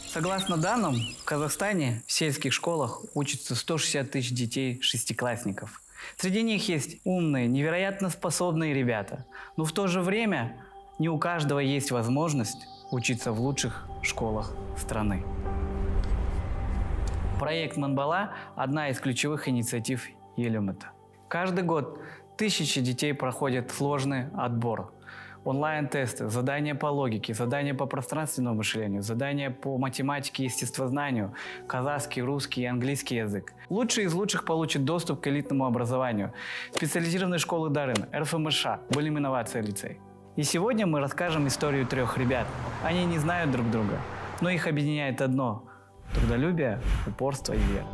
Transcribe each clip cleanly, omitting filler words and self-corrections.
Согласно данным, в Казахстане в сельских школах учатся 160 тысяч детей шестиклассников. Среди них есть умные, невероятно способные ребята. Но в то же время не у каждого есть возможность учиться в лучших школах страны. Проект «Манбала» – одна из ключевых инициатив Елюмета. Каждый год тысячи детей проходят сложный отбор. Онлайн-тесты, задания по логике, задания по пространственному мышлению, задания по математике и естествознанию, казахский, русский и английский язык. Лучшие из лучших получат доступ к элитному образованию. Специализированные школы Дарын, РФМШ, Бөлім инновация лицей. И сегодня мы расскажем историю 3 ребят. Они не знают друг друга, но их объединяет одно – трудолюбие, упорство и вера.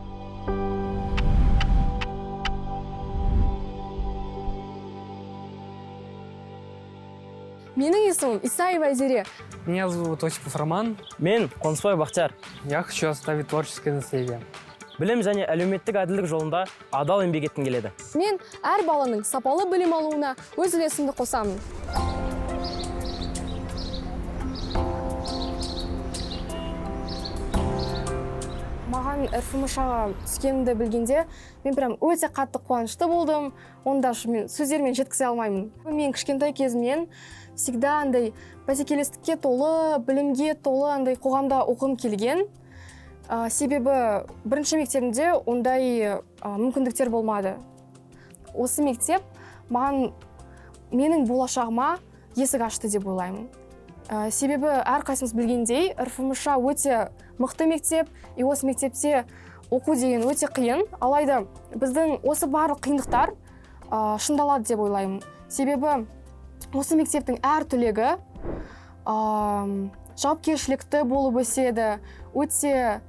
Менің есімім Исаева Айзере. Меня зовут Осипов Роман. Мен Қонысбай Бақтияр. Я хочу оставить творческое наследие. Білім және әлеуметтік әділдік жолында адал еңбек еткім келеді. Мен әр баланың сапалы білім алуына өз үлесімді қосамын. Маған РФМШ-ға түскенімді білгенде, мен прям өте қатты қуанышты болдым. Онда мен сөздермен жеткізе алмаймын. Мен кішкентай кезімнен всегда андай бәсекелестікке толы, білімге толы андай қоғамда оқығым келген. Себебі бірінші мектебімде ондай мүмкіндіктер болмады. Осы мектеп маған менің болашағыма есік ашты деп ойлаймын. Себебі әрқайсымыз білгендей, РФМШ өте мықты мектеп, и осы мектепте оқу деген өте қиын. Алайда біздің осы барлық қиындықтар шындалады деп ойлаймын. Себебі осы мектептің әр түлегі жауапкершілікті болып өседі, өте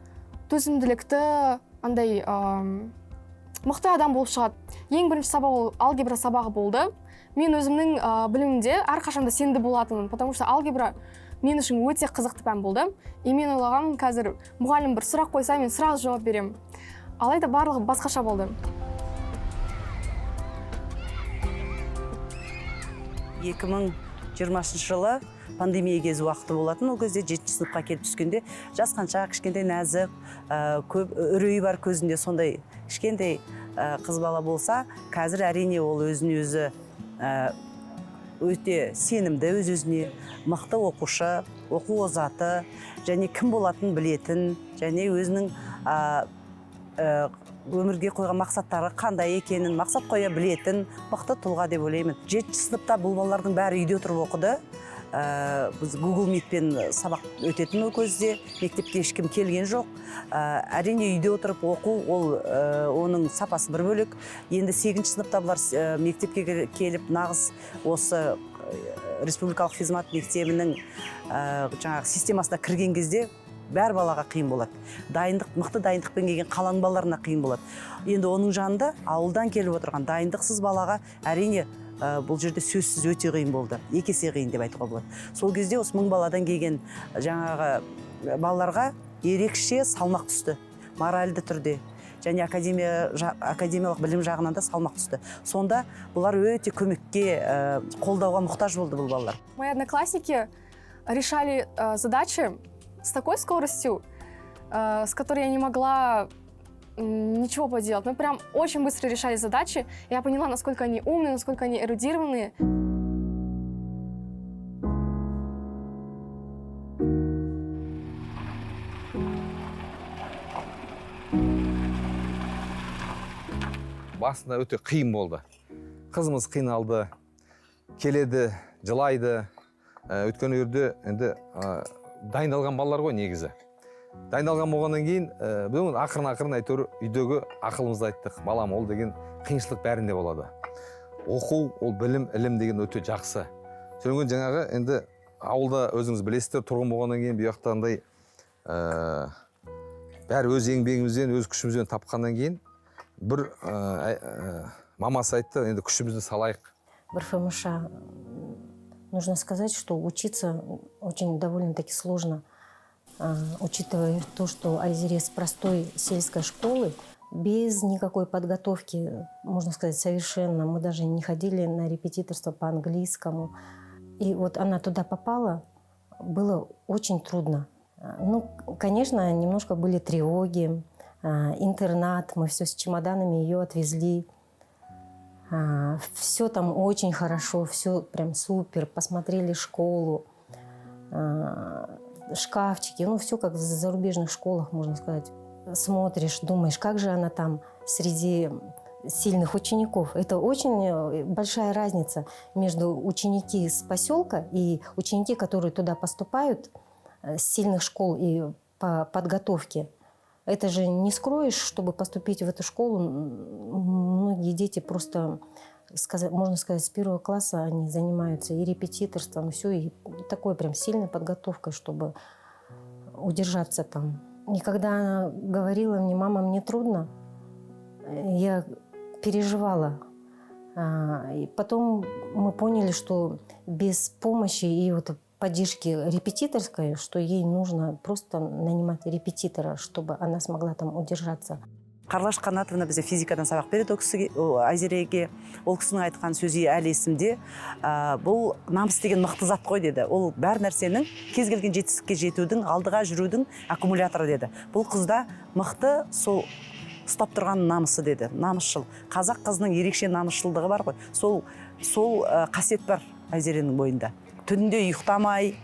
төзімділікті, андай мықты адам болып шығады. Ең бірінші сабақ алгебра сабағы болды. Мен өзімнің білімімде әрқашанда сенімді болатынмын, потому что алгебра мен үшін өте қызықты пән болды. И мен ойлағам, қазір мұғалім бір сұрақ қойса, мен сразу жауап беремін. Алайда барлығы басқаша болды. 2020 жылы пандемия кезі уақыты болатын. Ол кезде 7-ші сыныпқа келіп түскенде жасқанша, кішкентай нәзік, көп үрей бар көзінде, сондай кішкентай қыз бала болса, қазір әрине ол өзін-өзі өте сенімді, өз-өзіне мықты оқушы, оқу озаты, және кім болатын білетін, және өзінің өмірге қойған мақсаттары қандай екенін, мақсат қоя білетін мықты тұлға деп ойлаймын. 7-ші сыныпта бұл балалардың бәрі үйде отырып оқыды. Біз Google Meetпен сабақ өтетін ол көзде, мектепке ешкім келген жоқ. Әрине үйде отырып оқу, оның сапасы бір бөлек. Енді 8-ші сыныпта бұлар мектепке келіп, нағыз осы республикалық физмат мектебінің системасына кірген кезде бәр балаға қиын болады. Мықты дайындықпен келген қаланың балаларына қиын болады. Енді оның жанында ауылдан келіп отырған дайындықсыз балаға әрине бұл жерде сөзсіз өте қиын болды. Екі есе қиын деп айтуға болады. Сол кезде осы 1000 баладан келген жаңағы балаларға ерекше салмақ түсті. Моральды түрде және академиялық білім жағынан да салмақ түсті. Сонда бұлар өте көмекке, қолдауға мұқтаж болды бұл балалар. Мои одноклассники решали задачи с такой скоростью, с которой я не могла ничего поделать. Мы прям очень быстро решали задачи. Я поняла, насколько они умные, насколько они эрудированные. Басында өте қиын болды. Қызымыз қиналды, келеді, жылайды. Өйткені өрде енді дайындалған балалар ғой негізі. Дайындалған болғаннан кейін, бүгін ақырын әйтеуір үйдегі ақылымызды айттық. Балам, ол деген қиыншылық бәрінде болады. Оқу, ол білім, ілім деген өте жақсы. Содан жаңағы енді ауылда өзіңіз білесіздер, тұрғын болғаннан кейін бұяқтандай бәрі өз еңбегімізден, өз күшімізден тапқаннан кейін бір мамасы айтты, енді күшімізді салайық. В РФМШ нужно сказать, что учиться очень довольно-таки сложно, учитывая то, что Айзере с простой сельской школы, без никакой подготовки, можно сказать, совершенно. Мы даже не ходили на репетиторство по английскому. И вот она туда попала, было очень трудно. Ну, конечно, немножко были тревоги, интернат, мы все с чемоданами ее отвезли. Все там очень хорошо, все прям супер, посмотрели школу, шкафчики, ну все как в зарубежных школах, можно сказать. Смотришь, думаешь, как же она там среди сильных учеников. Это очень большая разница между ученики с поселка и ученики, которые туда поступают с сильных школ и по подготовке. Это же не скроешь, чтобы поступить в эту школу. Многие дети просто, можно сказать, с 1 класса они занимаются и репетиторством, и все, и такой прям сильной подготовкой, чтобы удержаться там. И когда она говорила мне: мама, мне трудно, я переживала. И потом мы поняли, что без помощи и вот поддержки репетиторской, что ей нужно просто нанимать репетитора, чтобы она смогла там удержаться. Қарлаш Қанатовна бізде физикадан сабақ береді ол кісіге, Айзереге. Ол кісінің айтқан сөзі әлі есімде. Бұл намыс деген мықты зат қой деді. Ол бәр нәрсенің кез келген жетістікке жетудің, алдыға жүрудің аккумуляторы деді. Бұл қызда мықты сол ұстап тұрған намысы деді. Намысшыл. Қазақ қызының ерекше намысшылдығы бар ғой. Сол қасиет бар Айзеренің бойында. Түнде ұйықтамай,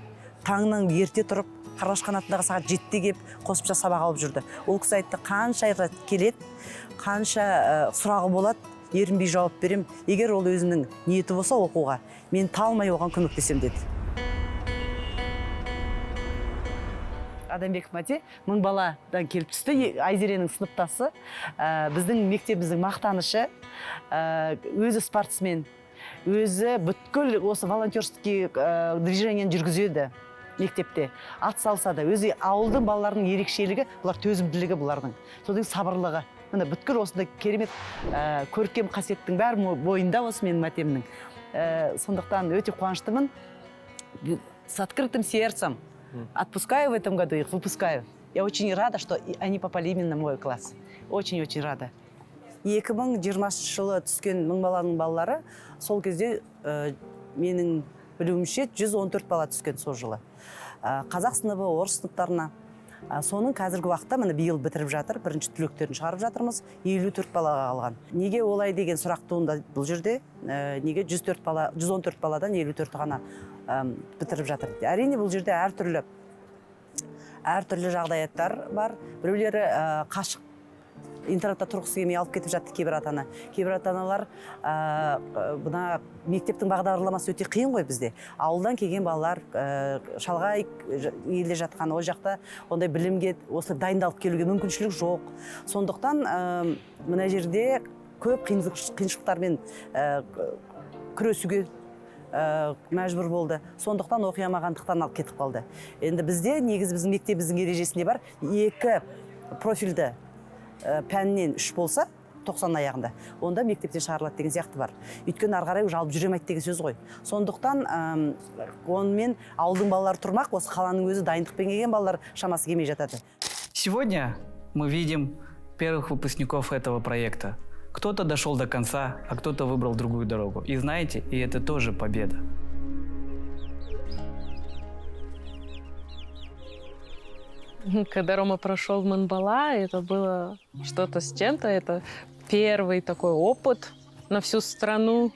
таңның ерте тұрып, Қарлаш Қанатындағы сағат 7-те кеп қосымша сабақ алып жүрді. Ол кісі айтты, қанша келеді, қанша сұрағы болады, ерінбей жауап берем. Егер ол өзінің ниеті болса оқуға, мен талмай оған көмектесем деді. Адамбеков Мате 1000 баладан келіп түсті. Айзеренің сыныптасы, біздің мектебіміздің мақтанышы, өзі спортсмен, өзі бүткіл осы волонтерский движениені жүргізеді. Мектепте ат салсада, өзі ауылдың балаларының ерекшелігі, бұлар төзімділігі бұлардың. Содан сабырлығы. Міне бүткіл осындай керемет көркем қасиеттің бәрі бойында осы менің Матемнің. Сондықтан өте қуаныштымын. С открытым сердцем отпускаю в этом году их, выпускаю. Я очень рада, что они попали именно в мой класс. Очень-очень рада. 2020 жылы түскен 1000 баланың балалары сол кезде менің білуімше 114 бала түскен сол жылы. Қазақ сыныбы, орыс сыныптарына. Соның қазіргі уақытта міне биыл бітіріп жатыр, бірінші түлектерін шығарып жатырмыз, 54 балаға алған. Неге олай деген сұрақ туындады бұл жерде? Неге 114 баладан 54 ғана бітіріп жатыр? Әрине бұл жерде әртүрлі жағдаяттар бар. Біреулері қашық интернатта тұрғысы келмей алып кетіп жатты кейбір ата-ана. Кейбір ата-аналар бұна мектептің бағдарламасы өте қиын ғой бізде. Ауылдан келген балалар шалғай елде жатқан, ол жақта ондай білімге осы дайындалып келуге мүмкіншілік жоқ. Сондықтан мына жерде көп қиыншылықтармен күресуге мәжбүр болды. Сондықтан оқи алмағандықтан алып кетіп қалды. Енді бізде негізі біздің мектебіміздің ережесінде бар, 2 профильді пәннен 3 болса 90 аяғында, онда мектептен шығарылады деген сияқты бар. Өйткені ары қарай жалып жүремейді деген сөз ғой. Сондықтан онымен ауылдың балалары тұрмақ, осы қаланың өзі дайындықпен келген балалар шамасы келмей жатады. Сегодня мы видим первых выпускников этого проекта. Кто-то дошел до конца, а кто-то выбрал другую дорогу. И знаете, и это тоже победа. Когда Рома прошел в Манбала, это было что-то с чем-то. Это первый такой опыт на всю страну.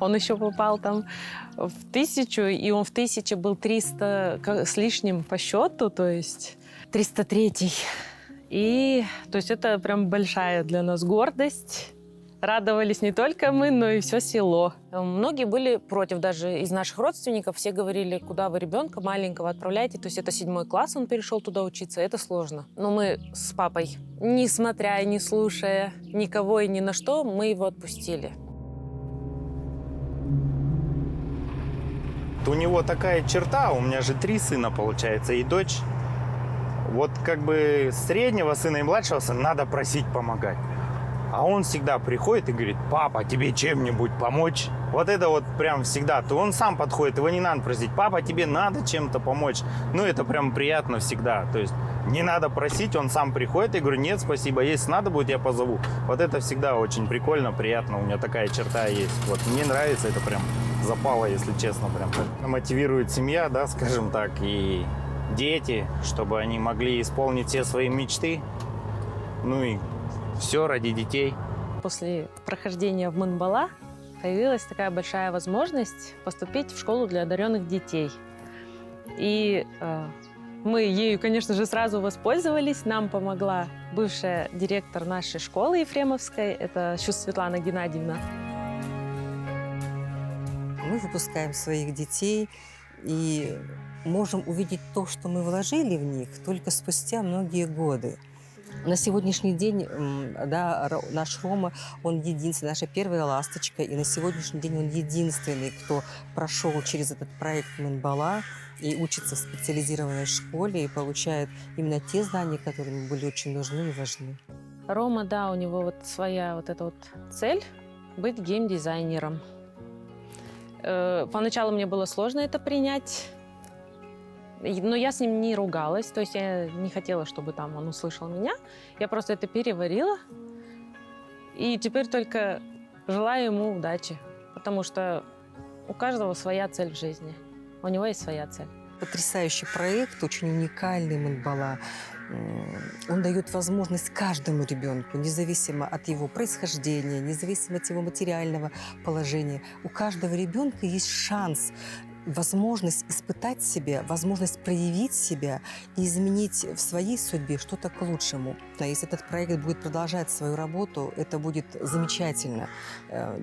Он еще попал там в 1000, и он в 1000 был 300 с лишним по счету, то есть 303. И то есть это прям большая для нас гордость. Радовались не только мы, но и все село. Многие были против, даже из наших родственников. Все говорили, куда вы ребенка маленького отправляете. То есть это 7 класс, он перешел туда учиться, это сложно. Но мы с папой, не смотря и не слушая никого и ни на что, мы его отпустили. У него такая черта, у меня же 3 сына получается и дочь. Вот как бы среднего сына и младшего сына надо просить помогать. А он всегда приходит и говорит: папа, тебе чем-нибудь помочь? Вот это вот прям всегда. То он сам подходит, его не надо просить: папа, тебе надо чем-то помочь. Ну, это прям приятно всегда. То есть не надо просить, он сам приходит и говорю: нет, спасибо, если надо будет, я позову. Вот это всегда очень прикольно, приятно. У меня такая черта есть. Вот мне нравится, это прям запало, если честно, прям так. Мотивирует семья, да, скажем так, и дети, чтобы они могли исполнить все свои мечты. Ну и все ради детей. После прохождения в Мынбала появилась такая большая возможность поступить в школу для одаренных детей. И мы ею, конечно же, сразу воспользовались. Нам помогла бывшая директор нашей школы Ефремовской, это Щус Светлана Геннадьевна. Мы выпускаем своих детей и можем увидеть то, что мы вложили в них, только спустя многие годы. На сегодняшний день, да, наш Рома, он единственный, наша первая ласточка, и на сегодняшний день он единственный, кто прошел через этот проект Мынбала и учится в специализированной школе и получает именно те знания, которые ему были очень нужны и важны. Рома, да, у него вот своя вот эта вот цель – быть геймдизайнером. Поначалу мне было сложно это принять, но я с ним не ругалась, то есть я не хотела, чтобы там он услышал меня. Я просто это переварила, и теперь только желаю ему удачи, потому что у каждого своя цель в жизни, у него есть своя цель. Потрясающий проект, очень уникальный Мынбала. Он дает возможность каждому ребенку, независимо от его происхождения, независимо от его материального положения. У каждого ребенка есть шанс, возможность испытать себя, возможность проявить себя и изменить в своей судьбе что-то к лучшему. А если этот проект будет продолжать свою работу, это будет замечательно.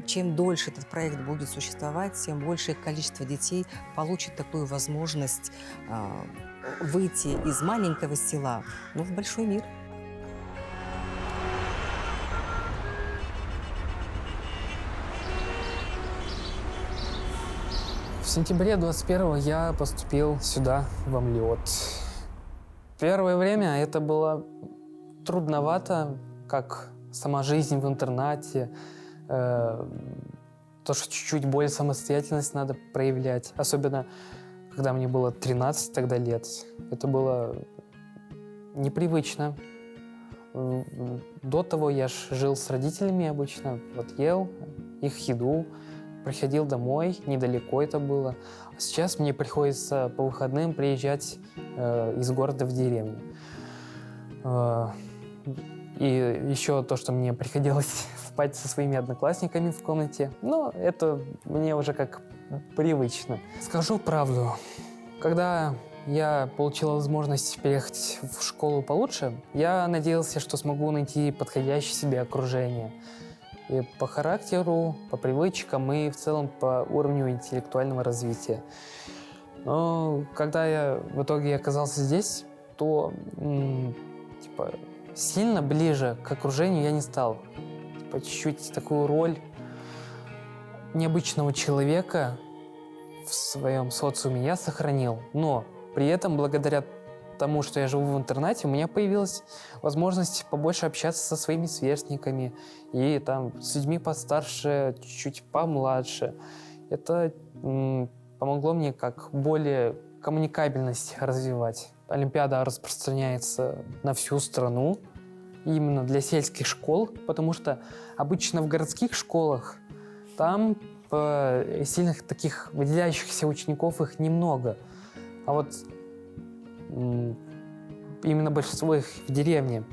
Чем дольше этот проект будет существовать, тем большее количество детей получит такую возможность выйти из маленького села, в большой мир. В сентябре 21-го я поступил сюда, в Амлиот. Первое время это было трудновато, как сама жизнь в интернате, то, что чуть-чуть более самостоятельность надо проявлять. Особенно, когда мне было 13 тогда лет. Это было непривычно. До того я жил с родителями обычно, вот ел их еду, приходил домой, недалеко это было. А сейчас мне приходится по выходным приезжать из города в деревню. И еще то, что мне приходилось спать со своими одноклассниками в комнате, но это мне уже как привычно. Скажу правду, когда я получил возможность переехать в школу получше, я надеялся, что смогу найти подходящее себе окружение. И по характеру, по привычкам и в целом по уровню интеллектуального развития. Но когда я в итоге оказался здесь, то сильно ближе к окружению я не стал. Чуть-чуть такую роль необычного человека в своем социуме я сохранил. Но при этом, благодаря тому, что я живу в интернате, у меня появилась возможность побольше общаться со своими сверстниками и там с людьми постарше, чуть помладше. Это помогло мне как более коммуникабельность развивать. Олимпиада распространяется на всю страну, именно для сельских школ, потому что обычно в городских школах там сильных таких выделяющихся учеников их немного. А вот именно большинство их в деревне,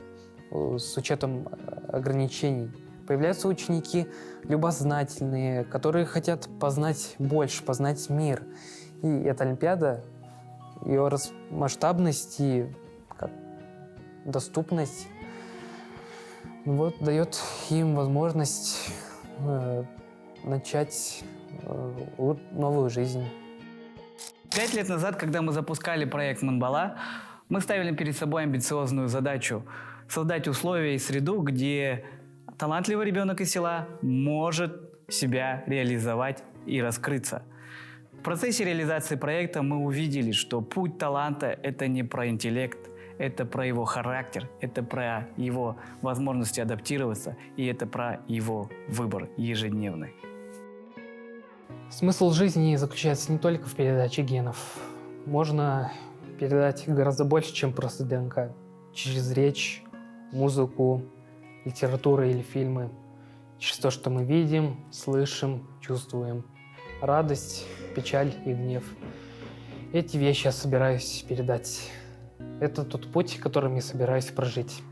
с учетом ограничений. Появляются ученики любознательные, которые хотят познать больше, познать мир. И эта Олимпиада, ее масштабность и доступность дает им возможность начать новую жизнь. 5 лет назад, когда мы запускали проект Мынбала, мы ставили перед собой амбициозную задачу – создать условия и среду, где талантливый ребенок из села может себя реализовать и раскрыться. В процессе реализации проекта мы увидели, что путь таланта – это не про интеллект, это про его характер, это про его возможности адаптироваться, и это про его выбор ежедневный. Смысл жизни заключается не только в передаче генов. Можно передать гораздо больше, чем просто ДНК. Через речь, музыку, литературу или фильмы. Через то, что мы видим, слышим, чувствуем. радость, печаль и гнев. Эти вещи я собираюсь передать. Это тот путь, которым я собираюсь прожить.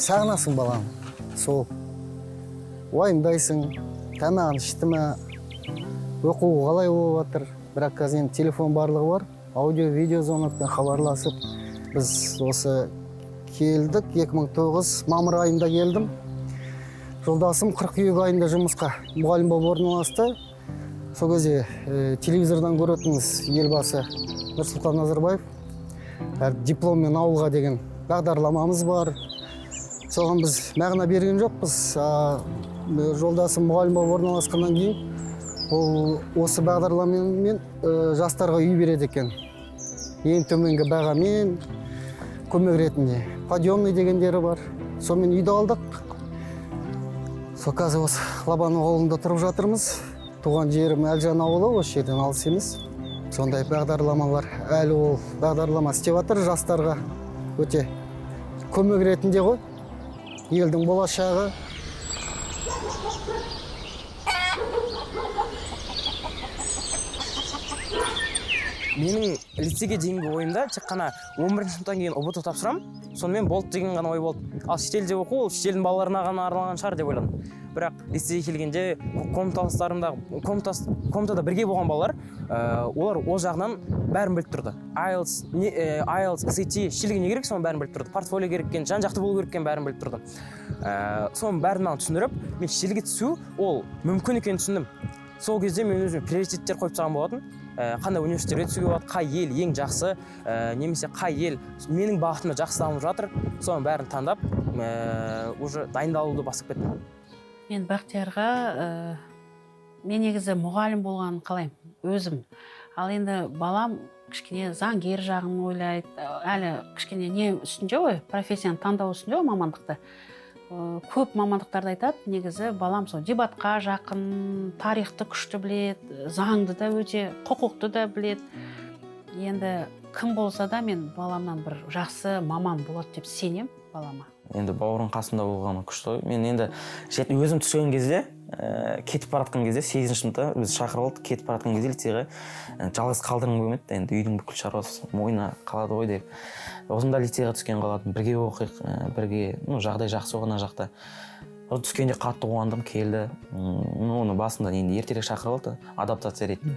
Сағынасың балам, сол. Уайымдайсың, тамағын ішті ме, оқуы қалай болып жатыр. Бірақ қазір енді телефон барлығы бар, аудио, видео звонокпен хабарласып. Біз осы келдік, 2009 мамыр айында келдім. Жолдасым қыркүйек айында жұмысқа мұғалім болып орналасты. Сол кезде телевизордан көретінбіз елбасы Нұрсұлтан Назарбаев дипломмен ауылға деген бағдарламамыз бар. Соған біз мағына берген жоқпыз. Жолдасым мұғалім болып орналасқаннан кейін ол осы бағдарламамен жастарға үй береді екен. Ең төменгі бағамен көмек ретінде. Подъемный дегендері бар. Сонымен үйді алдық. Сол қазір осы Лабанов ауылында тұрып жатырмыз. Туған жерім Әлжан ауылы, осы жерден алыс емес. Сондай бағдарламалар, әлі ол бағдарлама істеп жатыр жастарға. Өте көмек ретінде ғой. Елдің болашағы. Менің лицейге дейінгі ойымда тек қана 11-ші сыныптан кейін ұбт тапсырам, сонымен болды деген ғана ой болды. Ал шетелде оқу, ол шетелдің балаларына ғана арналған шығар деп ойладым. Бірақ лицейге келгенде комнатада бірге болған балалар, олар ол жағынан бәрін біліп тұрды. IELTS, SAT, шетелге не керек, соның бәрін біліп тұрды. Портфолио керек екен, жан-жақты болу керек екен, бәрін біліп тұрды. Соның бәрін маған түсіндіріп, мен шетелге түсу ол мүмкін екенін түсіндім. Сол кезде мен өзіме приоритеттер қойып тастаған болатын. Қандай университеттерге түсуге болады, қай ел ең жақсы, немесе қай ел менің бағытымда жақсы дамып жатыр, соның бәрін таңдап, уже дайындалуды бастап кеттім. Мен Бақтиярға, мен негізі мұғалім болғанын қалаймын, өзім. Ал енді балам кішкене заңгер жағын ойлайды, әлі кішкене не үстінде ғой, профессияны таңдау үстінде ғой мамандықты. Көп мамандықтарды айтады, негізі балам сол дебатқа жақын, тарихты күшті біледі, заңды да өте, құқықты да біледі. Енді кім болса да мен баламнан бір жақсы маман болады деп сенем балама. Енді бауырың қасымда болғаны күшті ғой. Мен енді өзім түскен кезде, кетіп баратқан кезде, 8-ші сыныпта біз шақырып алдық, кетіп баратқан кезде лицейге жалғыз қалдырғым келмеді. Енді үйдің бүкіл шаруасы мойнына қалады ғой деп. Осында лицейге түскен қалатын, бірге оқиық, бірге, жағдай жақсы оған жақта. Түскенде қатты қуандым, келді. Оны басында енді ертерек шақырып алды, адаптация ретінде.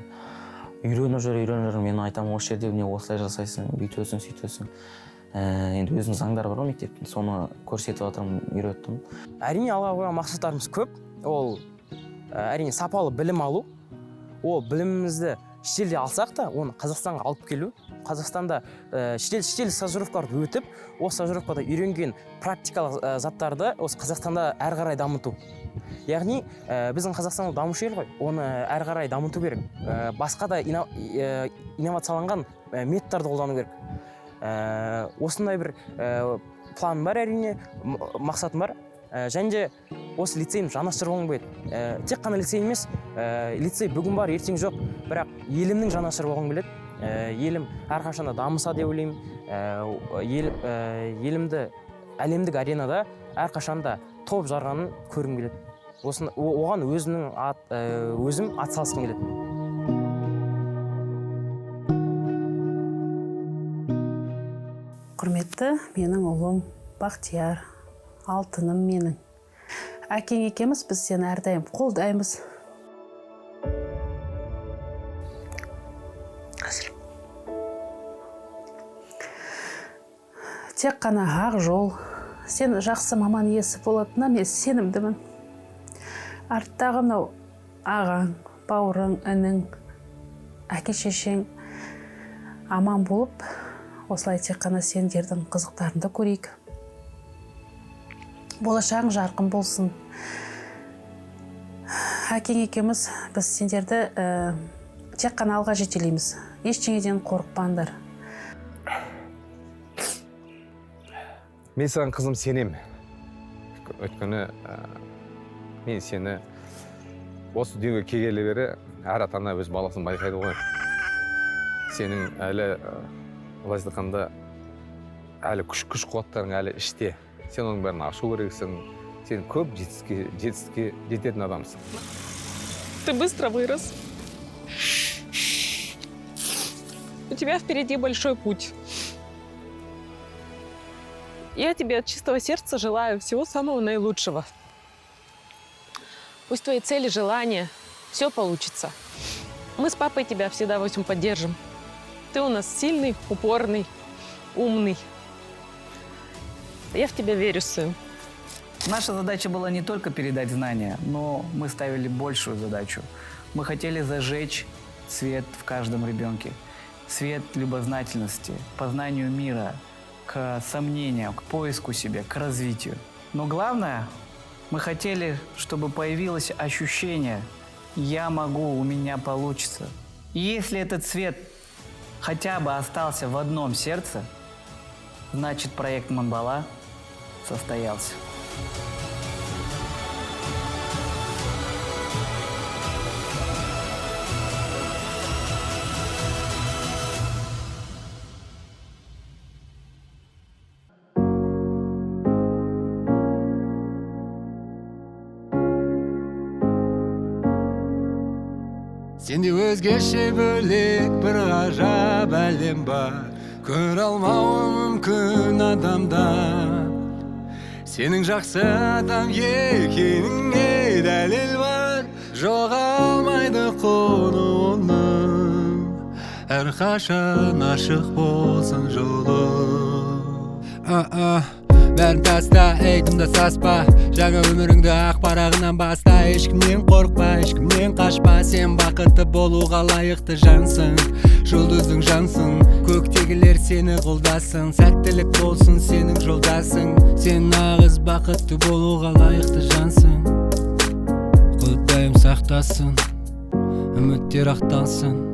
Үйреніп жүр, мен айтамын, осы жерде не осылай жасайсың, бүйтесің, сөйтесің. Енді өзінің заңдары бар ғой мектептің, соны көрсетіп отырмын, үйреттім. Әрине алға қойған мақсаттарымыз көп. Ол әрине сапалы білім алу. Ол білімімізді шетелде алсақ та, оны Қазақстанға алып келу. Қазақстанда шетел стажировкаларды өтіп, осы стажировкада үйренген практикалық заттарды осы Қазақстанда әрі қарай дамыту. Яғни біздің Қазақстан дамушы ел ғой, оны әрі қарай дамыту керек. Басқа да инновацияланған методтарды қолдану керек. Осындай бір планым бар әрине, мақсатым бар. Және де осы лицейім жанашыр болғым келеді. Тек қана лицей емес, лицей бүгін бар, ертең жоқ, бірақ елімнің жанашыры болғым келеді. Елім әрқашанда дамыса деп ойлаймын. Елімді әлемдік аренада әрқашанда топ жарғанын көргім келеді. Оған өзім атсалысқым келеді. Құрметті менің ұлым Бақтияр, алтыным менің. Әкең екеміз, біз сені әрдайым қолдаймыз. Тек қана ақ жол, сен жақсы маман иесі болатынына мен сенімдімін. Арттағы мынау ағаң, бауырың, інің, әке-шешең аман болып, осылай тек қана сендердің қызықтарында көрейік. Болашағың жарқын болсын. Әкең екеуміз біз сендерді тек қана алға жетелейміз. Ештеңеден қорықпаңдар. Мен саған қызым сенем. Өйткені мен сені осы дүниеге келгелі бері әр ата-ана өз баласын байқайды ғой. сенің әлі былайша айтқанда әлі күш қуаттарың әлі іште. Сен оның бәрін ашу керексің. Сен көп жетістікке жететін адамсың. Ты быстро вырос. У тебя впереди большой путь. Я тебе от чистого сердца желаю всего самого наилучшего. Пусть твои цели, желания, все получится. Мы с папой тебя всегда во всем поддержим. Ты у нас сильный, упорный, умный. Я в тебя верю, сын. Наша задача была не только передать знания, но мы ставили большую задачу. Мы хотели зажечь свет в каждом ребенке. Свет любознательности, познанию мира, к сомнениям, к поиску себя, к развитию. Но главное, мы хотели, чтобы появилось ощущение «я могу, у меня получится». И если этот свет хотя бы остался в одном сердце, значит, проект Монбала состоялся. Сенде өзгеше бөлек бір ғажап әлем бар, көре алмауы мүмкін адамдар. Сенің жақсы адам екеніңе дәлел бар, жоғалмайды құны оның, әрқашан ашық болсын жолы. Бәрін таста, айтымда саспа, жаңа өміріңді ақ парағынан баста. Ешкімнен қорқпа, ешкімнен қашпа, сен бақытты болуға лайықты жансың, жұлдыздың жансың. Көктегілер сені қолдасын, сәттілік болсын сенің жолдасың. Сен нағыз бақытты болуға лайықты жансың. Құдайым сақтасын, үміттер ақталсын.